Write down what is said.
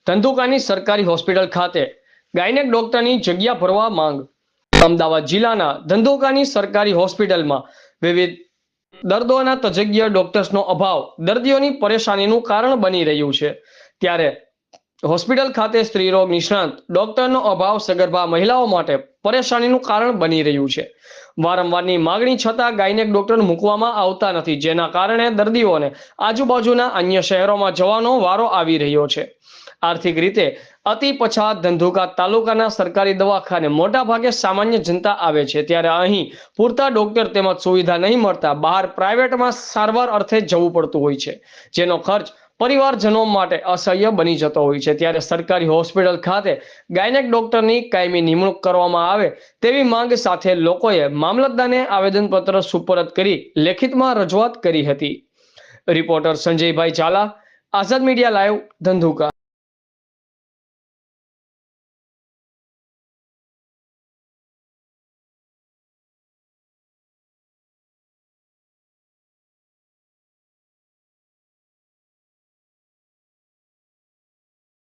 ધંધુકાની સરકારી હોસ્પિટલ ખાતે ગાયનેક ડોક્ટરની જગ્યા ભરવા માંગ। અમદાવાદ જિલ્લાના ધંધુકાની સરકારી હોસ્પિટલમાં વિવિધ દર્દોના તજજ્ઞ ડોક્ટર્સનો અભાવ દર્દીઓની પરેશાનીનું કારણ બની રહ્યું છે। ત્યારે હોસ્પિટલ ખાતે સ્ત્રીરોગ નિષ્ણાંત ડોક્ટરનો અભાવ સગર્ભા મહિલાઓ માટે પરેશાનીનું કારણ બની રહ્યું છે। વારંવારની માગણી છતાં ગાયનેક ડોક્ટર મૂકવામાં આવતા નથી, જેના કારણે દર્દીઓને આજુબાજુના અન્ય શહેરોમાં જવાનો વારો આવી રહ્યો છે। આર્થિક રીતે અતિ પછાત ધંધુકા તાલુકાના સરકારી દવાખાને મોટાભાગે સામાન્ય જનતા આવે છે, ત્યારે અહીં પૂરતા ડોક્ટર તેમજ સુવિધા નહીં મળતા બહાર પ્રાઇવેટમાં સારવાર અર્થે જવું પડતું હોય છે, જેનો ખર્ચ પરિવારજનો માટે અસહ્ય બની જતો હોય છે। ત્યારે સરકારી હોસ્પિટલ ખાતે ગાયનેક ડોક્ટરની કાયમી નિમણૂક કરવામાં આવે તેવી માંગ સાથે લોકોએ મામલતદારને આવેદનપત્ર સુપરત કરી લેખિતમાં રજૂઆત કરી હતી। રિપોર્ટર સંજયભાઈ ઝાલા, આઝાદ મીડિયા લાઈવ, ધંધુકા।